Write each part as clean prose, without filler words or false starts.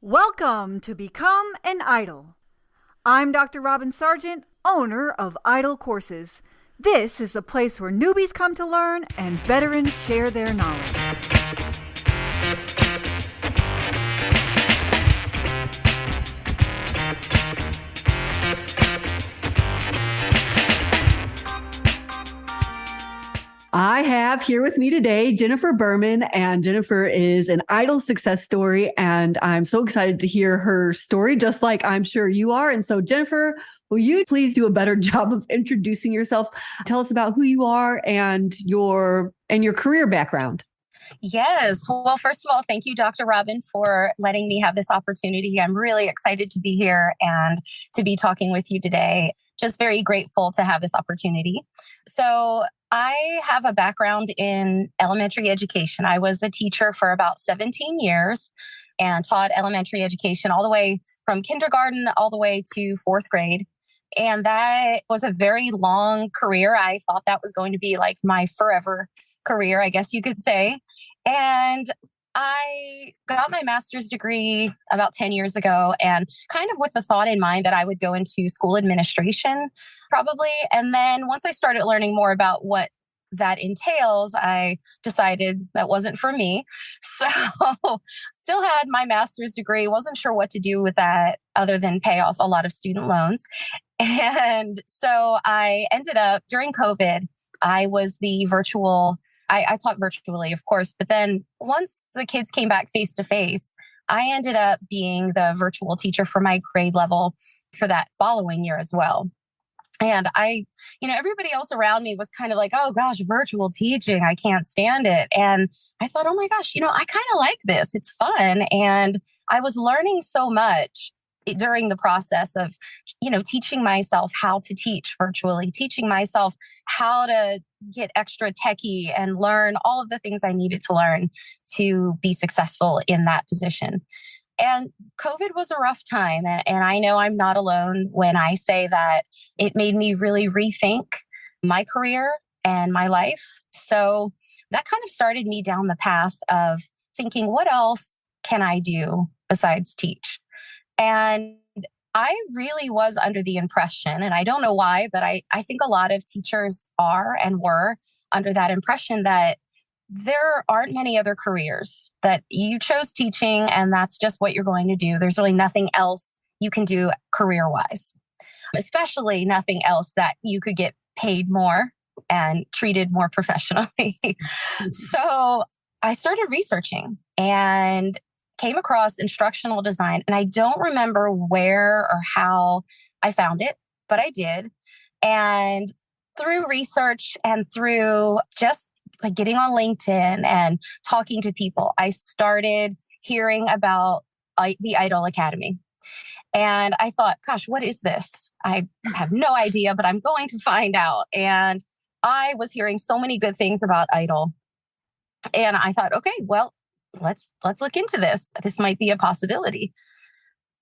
Welcome to Become an Idol. I'm Dr. Robin Sargent, owner of Idol Courses. This is the place where newbies come to learn and veterans share their knowledge. I have here with me today Jennifer Berman, and Jennifer is an Idol success story, and I'm so excited to hear her story, just like I'm sure you are. And so, Jennifer, will you please do a better job of introducing yourself? Tell us about who you are and your career background. Yes. Well, first of all, thank you, Dr. Robin, for letting me have this opportunity. I'm really excited to be here and to be talking with you today. Just very grateful to have this opportunity. So I have a background in elementary education. I was a teacher for about 17 years and taught elementary education all the way from kindergarten all the way to fourth grade. And that was a very long career. I thought that was going to be like my forever career, I guess you could say. And I got my master's degree about 10 years ago, and kind of with the thought in mind that I would go into school administration probably. And then once I started learning more about what that entails, I decided that wasn't for me. So still had my master's degree, wasn't sure what to do with that other than pay off a lot of student loans. And so I ended up during COVID, I was the I taught virtually, of course, but then once the kids came back face to face, I ended up being the virtual teacher for my grade level for that following year as well. And everybody else around me was kind of like, oh gosh, virtual teaching, I can't stand it. And I thought, oh my gosh, I kind of like this. It's fun. And I was learning so much during the process of, teaching myself how to teach virtually, teaching myself how to get extra techie and learn all of the things I needed to learn to be successful in that position. And COVID was a rough time. And I know I'm not alone when I say that it made me really rethink my career and my life. So that kind of started me down the path of thinking, what else can I do besides teach? And I really was under the impression, and I don't know why, but I think a lot of teachers are and were under that impression that there aren't many other careers, that you chose teaching and that's just what you're going to do. There's really nothing else you can do career-wise, especially nothing else that you could get paid more and treated more professionally. So I started researching and came across instructional design. And I don't remember where or how I found it, but I did. And through research and through just like getting on LinkedIn and talking to people, I started hearing about the Idol Academy. And I thought, gosh, what is this? I have no idea, but I'm going to find out. And I was hearing so many good things about Idol. And I thought, okay, well, let's look into this. This might be a possibility.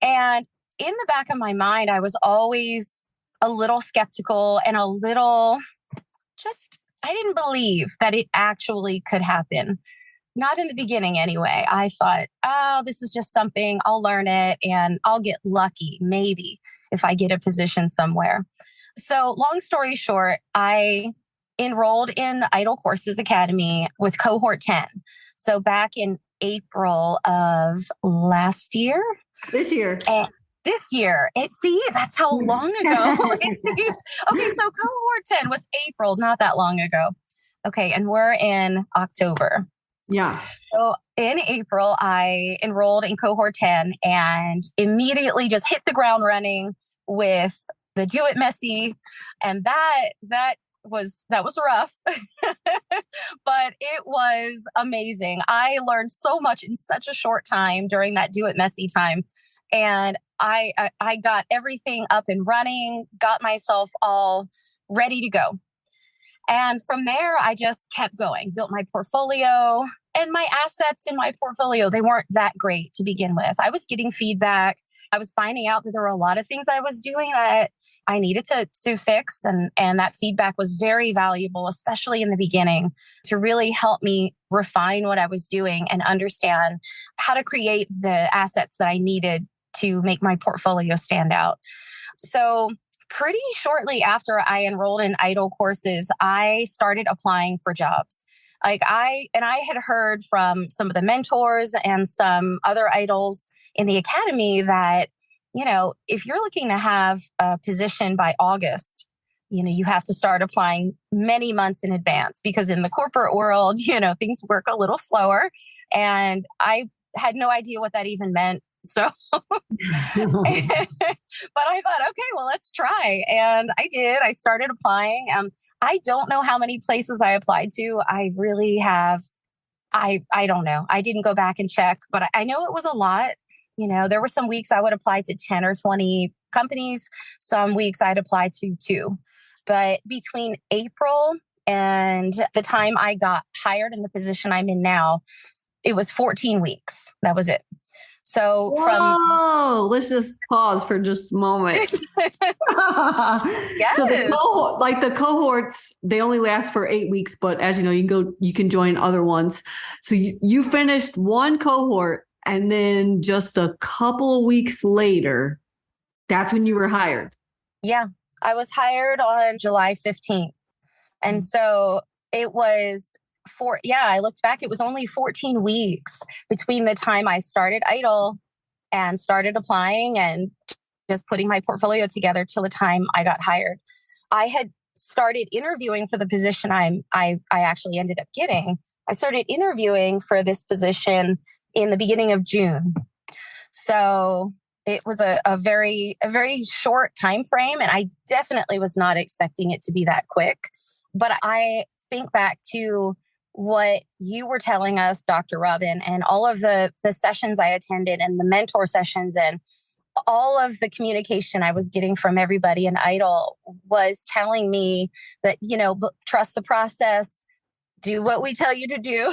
And in the back of my mind, I was always a little skeptical and a little I didn't believe that it actually could happen. Not in the beginning anyway. I thought, oh, this is just something, I'll learn it and I'll get lucky, maybe, if I get a position somewhere. So long story short, I enrolled in Idol Courses Academy with cohort 10. So back in April of last year. This year. That's how long ago it seems. Okay, so cohort 10 was April, not that long ago. Okay, and we're in October. Yeah. So in April, I enrolled in cohort 10 and immediately just hit the ground running with the Do It Messy. And that was rough, but it was amazing. I learned so much in such a short time during that Do It Messy time. And I got everything up and running, got myself all ready to go. And from there, I just kept going, built my portfolio, And my assets in my portfolio, they weren't that great to begin with. I was getting feedback. I was finding out that there were a lot of things I was doing that I needed to fix. And that feedback was very valuable, especially in the beginning, to really help me refine what I was doing and understand how to create the assets that I needed to make my portfolio stand out. So pretty shortly after I enrolled in IDLE courses, I started applying for jobs. I had heard from some of the mentors and some other idols in the academy that, if you're looking to have a position by August, you have to start applying many months in advance, because in the corporate world, things work a little slower. And I had no idea what that even meant. So, but I thought, okay, well, let's try. And I did. I started applying. I don't know how many places I applied to. I really have. I don't know. I didn't go back and check, but I know it was a lot. There were some weeks I would apply to 10 or 20 companies. Some weeks I'd apply to 2. But between April and the time I got hired in the position I'm in now, it was 14 weeks. That was it. So let's just pause for just a moment. Yes. So the cohorts, they only last for 8 weeks, but as you know, you can join other ones. So you finished one cohort, and then just a couple of weeks later, that's when you were hired. Yeah, I was hired on July 15th. And so it was I looked back, it was only 14 weeks between the time I started IDLE and started applying and just putting my portfolio together till the time I got hired. I had started interviewing for the position I actually ended up getting. I started interviewing for this position in the beginning of June. So it was a very short time frame, and I definitely was not expecting it to be that quick. But I think back to what you were telling us, Dr. Robin, and all of the sessions I attended and the mentor sessions and all of the communication I was getting from everybody in IDLE was telling me that, trust the process, do what we tell you to do,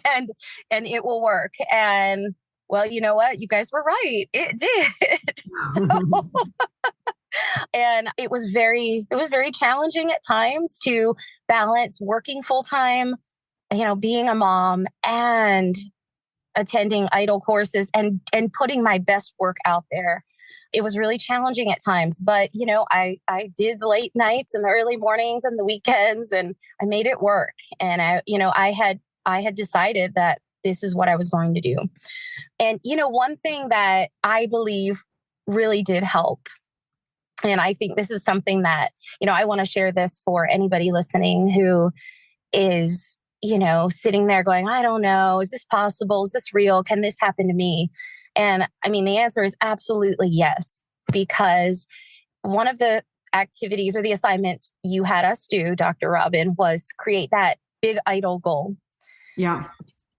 and it will work. And well, you know what? You guys were right. It did. And it was very challenging at times to balance working full time, being a mom and attending IDLE courses and putting my best work out there. It was really challenging at times, but I did the late nights and the early mornings and the weekends, and I made it work. And I had decided that this is what I was going to do. And one thing that I believe really did help, and I think this is something that I want to share this for anybody listening who is sitting there going, I don't know, is this possible? Is this real? Can this happen to me? And I mean, the answer is absolutely yes, because one of the activities or the assignments you had us do, Dr. Robin, was create that big IDLE goal. Yeah.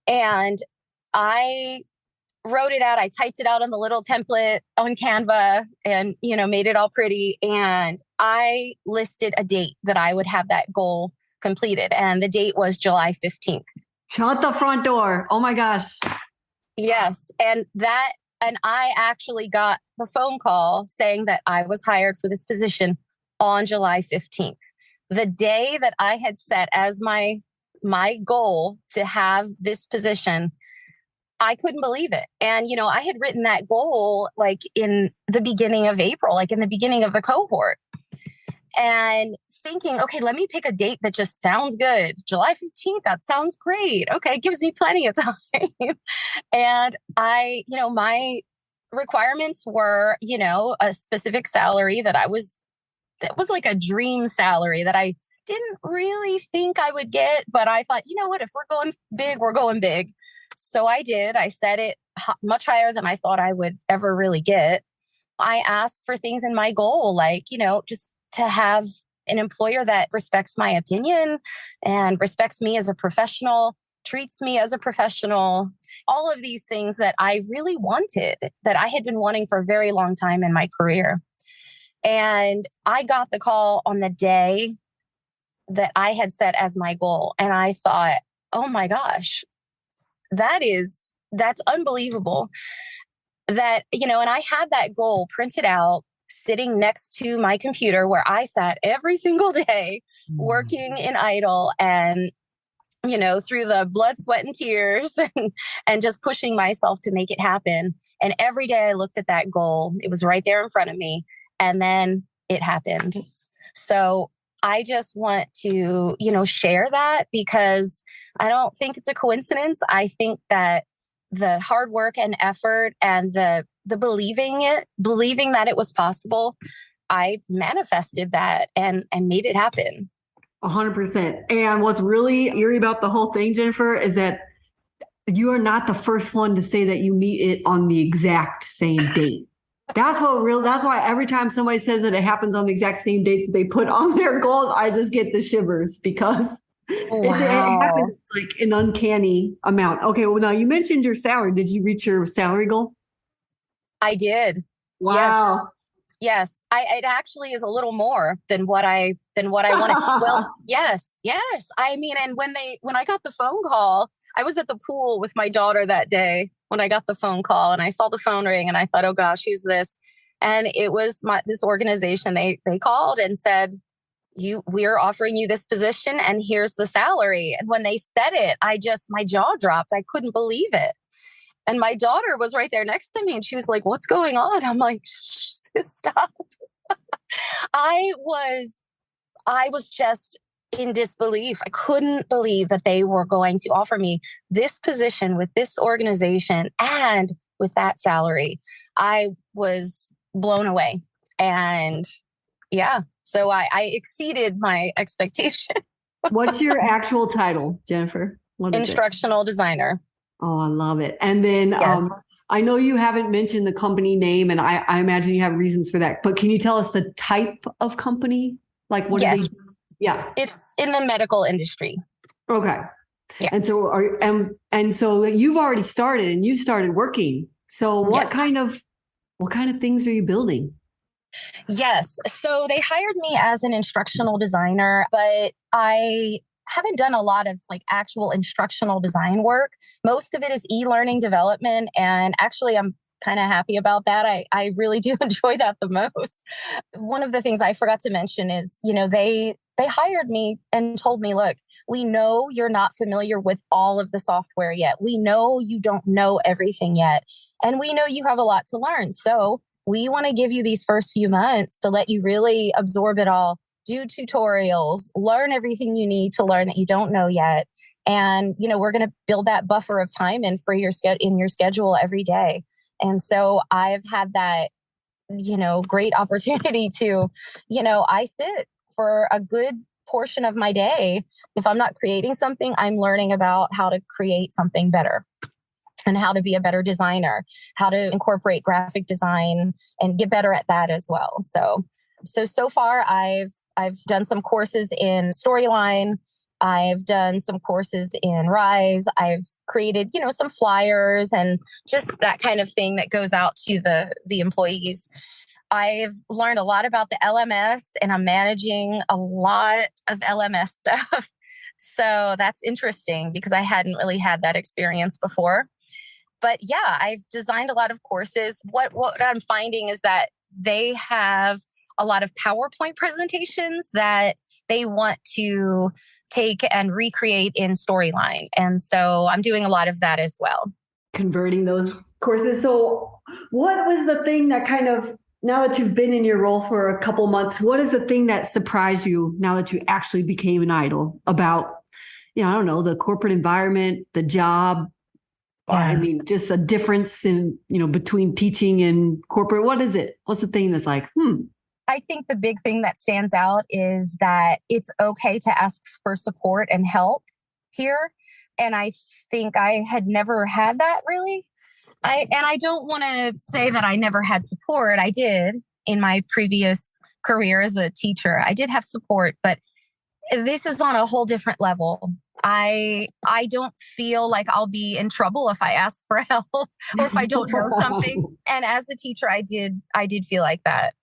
And I wrote it out. I typed it out on the little template on Canva and, made it all pretty. And I listed a date that I would have that goal completed. And the date was July 15th. Shut the front door. Oh my gosh. Yes. And I actually got the phone call saying that I was hired for this position on July 15th. The day that I had set as my goal to have this position, I couldn't believe it. And, I had written that goal like in the beginning of April, like in the beginning of the cohort. And thinking, okay, let me pick a date that just sounds good. July 15th, that sounds great. Okay, gives me plenty of time. And my requirements were, a specific salary that was like a dream salary that I didn't really think I would get. But I thought, what, if we're going big, we're going big. So I did. I set it much higher than I thought I would ever really get. I asked for things in my goal, like, just to have an employer that respects my opinion and respects me as a professional, treats me as a professional, all of these things that I really wanted, that I had been wanting for a very long time in my career. And I got the call on the day that I had set as my goal. And I thought, oh my gosh, that's unbelievable. That, and I had that goal printed out sitting next to my computer where I sat every single day working in Idle and, through the blood, sweat, and tears and just pushing myself to make it happen. And every day I looked at that goal. It was right there in front of me. And then it happened. So I just want to, share that because I don't think it's a coincidence. I think that the hard work and effort and the believing that it was possible, I manifested that and made it happen. 100%. And what's really eerie about the whole thing, Jennifer, is that you are not the first one to say that you meet it on the exact same date. That's why every time somebody says that it happens on the exact same date that they put on their goals, I just get the shivers because it happens like an uncanny amount. Okay, well, now you mentioned your salary. Did you reach your salary goal? I did. Wow. Yes. It actually is a little more than what I wanted. Well, yes. I mean, and when I got the phone call, I was at the pool with my daughter that day when I got the phone call and I saw the phone ring and I thought, oh gosh, who's this? And it was this organization. They called and said, we're offering you this position and here's the salary. And when they said it, my jaw dropped. I couldn't believe it. And my daughter was right there next to me and she was like, what's going on? I'm like, stop. I was just in disbelief. I couldn't believe that they were going to offer me this position with this organization and with that salary. I was blown away. And yeah, so I exceeded my expectation. What's your actual title, Jennifer? Instructional Designer. Oh, I love it. And then yes. I know you haven't mentioned the company name, and I imagine you have reasons for that. But can you tell us the type of company? Like what yes. do they do? Yeah. It's in the medical industry. Okay. Yeah. And so and so you've already started and you started working. So what kind of things are you building? Yes. So they hired me as an instructional designer, but I haven't done a lot of like actual instructional design work. Most of it is e-learning development. And actually, I'm kind of happy about that. I really do enjoy that the most. One of the things I forgot to mention is, they hired me and told me, look, we know you're not familiar with all of the software yet. We know you don't know everything yet. And we know you have a lot to learn. So we want to give you these first few months to let you really absorb it all, do tutorials, learn everything you need to learn that you don't know yet. And, we're going to build that buffer of time in for your schedule every day. And so I've had that, great opportunity to, I sit for a good portion of my day. If I'm not creating something, I'm learning about how to create something better and how to be a better designer, how to incorporate graphic design and get better at that as well. So far I've done some courses in Storyline. I've done some courses in Rise. I've created, some flyers and just that kind of thing that goes out to the employees. I've learned a lot about the LMS and I'm managing a lot of LMS stuff. So that's interesting because I hadn't really had that experience before. But yeah, I've designed a lot of courses. What I'm finding is that they have a lot of PowerPoint presentations that they want to take and recreate in Storyline. And so I'm doing a lot of that as well. Converting those courses. So what was the thing that kind of, now that you've been in your role for a couple months, what is the thing that surprised you now that you actually became an Idle about, I don't know, the corporate environment, the job? Yeah. I mean, just a difference in, between teaching and corporate. What is it? What's the thing that's like, I think the big thing that stands out is that it's okay to ask for support and help here. And I think I had never had that really. I don't want to say that I never had support. I did in my previous career as a teacher. I did have support, but this is on a whole different level. I don't feel like I'll be in trouble if I ask for help or if I don't know something. And as a teacher, I did feel like that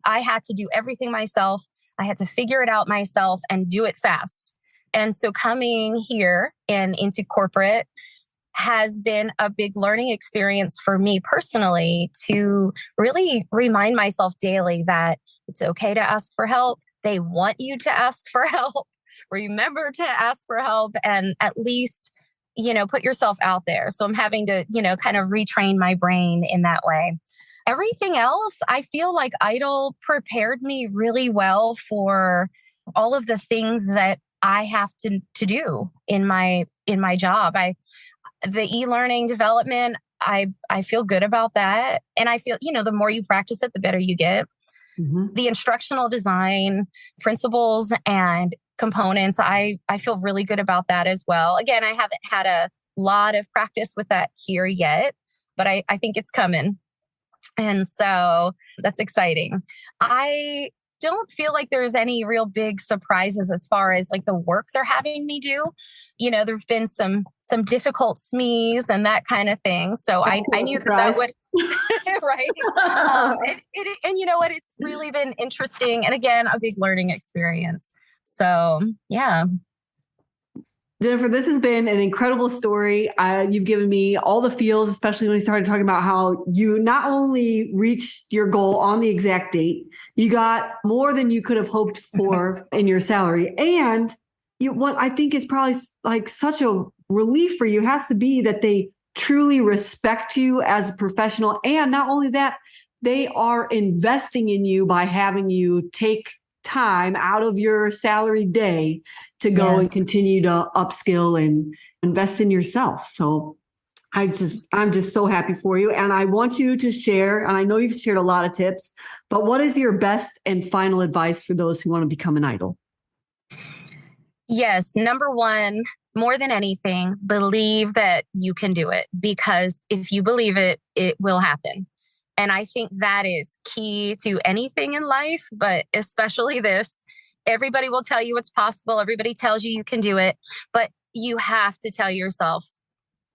I had to do everything myself. I had to figure it out myself and do it fast. And so coming here and into corporate, has been a big learning experience for me personally to really remind myself daily that it's okay to ask for help. They want you to ask for help. Remember to ask for help and at least, put yourself out there. So I'm having to, kind of retrain my brain in that way. Everything else, I feel like IDLE prepared me really well for all of the things that I have to do in my job. The e-learning development, I feel good about that. And I feel, the more you practice it, the better you get. Mm-hmm. The instructional design principles and components, I feel really good about that as well. Again, I haven't had a lot of practice with that here yet, but I think it's coming. And so that's exciting. I don't feel like there's any real big surprises as far as like the work they're having me do. There've been some difficult SMEs and that kind of thing. So I knew that would, right. And you know what? It's really been interesting. And again, a big learning experience. So yeah. Jennifer, this has been an incredible story. You've given me all the feels, especially when you started talking about how you not only reached your goal on the exact date, you got more than you could have hoped for in your salary. And what I think is probably like such a relief for you has to be that they truly respect you as a professional. And not only that, they are investing in you by having you take time out of your salary day to go and continue to upskill and invest in yourself. So I'm just so happy for you. And I want you to share, and I know you've shared a lot of tips, but what is your best and final advice for those who want to become an IDLE? Yes. Number one, more than anything, believe that you can do it, because if you believe it, it will happen. And I think that is key to anything in life, but especially this. Everybody will tell you it's possible. Everybody tells you can do it, but you have to tell yourself,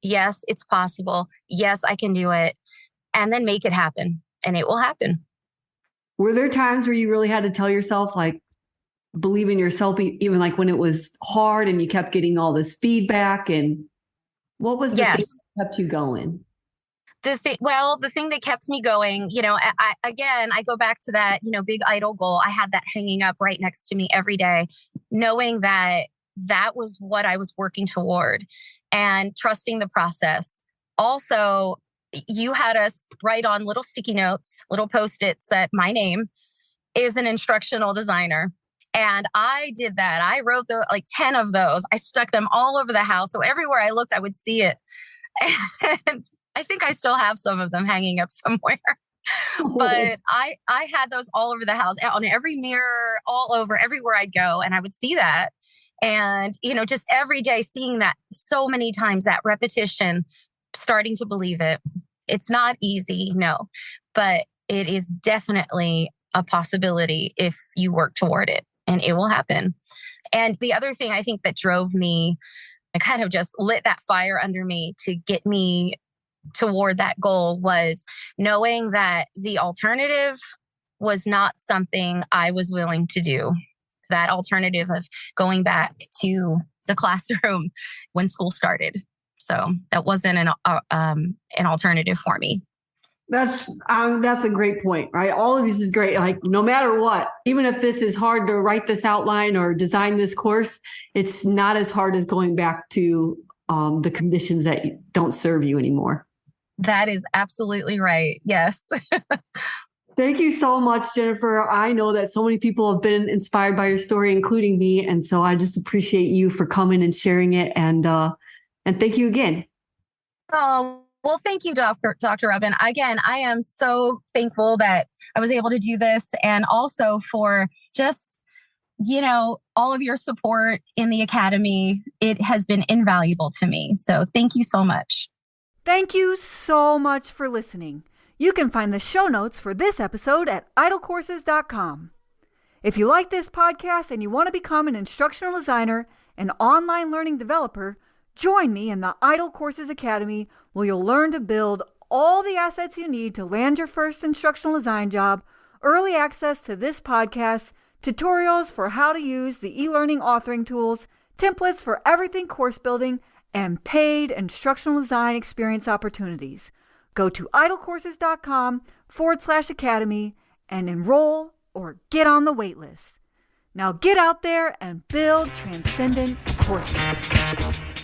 yes, it's possible. Yes, I can do it. And then make it happen, and it will happen. Were there times where you really had to tell yourself, like, believe in yourself, even like when it was hard and you kept getting all this feedback? And what was the thing that kept you going? The thing that kept me going, I go back to that, big IDLE goal. I had that hanging up right next to me every day, knowing that that was what I was working toward and trusting the process. Also, you had us write on little sticky notes, little Post-its that my name is an instructional designer. And I did that. I wrote 10 of those. I stuck them all over the house. So everywhere I looked, I would see it. And I think I still have some of them hanging up somewhere. But I had those all over the house, on every mirror, all over, everywhere I'd go. And I would see that. And, just every day seeing that so many times, that repetition, starting to believe it. It's not easy, no, but it is definitely a possibility if you work toward it, and it will happen. And the other thing I think that drove me and kind of just lit that fire under me to get me toward that goal was knowing that the alternative was not something I was willing to do. That alternative of going back to the classroom when school started. So that wasn't an alternative for me. That's a great point, right? All of this is great. Like, no matter what, even if this is hard to write this outline or design this course, it's not as hard as going back to the conditions that don't serve you anymore. That is absolutely right. Yes. Thank you so much, Jennifer. I know that so many people have been inspired by your story, including me. And so I just appreciate you for coming and sharing it. And thank you again. Oh, well, thank you, Dr. Robin. Again, I am so thankful that I was able to do this, and also for just, all of your support in the Academy. It has been invaluable to me. So thank you so much. Thank you so much for listening. You can find the show notes for this episode at idlecourses.com. If you like this podcast and you want to become an instructional designer and online learning developer, join me in the IDLE Courses Academy, where you'll learn to build all the assets you need to land your first instructional design job, early access to this podcast, tutorials for how to use the e-learning authoring tools, templates for everything course building, and paid instructional design experience opportunities. Go to idlecourses.com/academy and enroll or get on the wait list. Now get out there and build transcendent courses.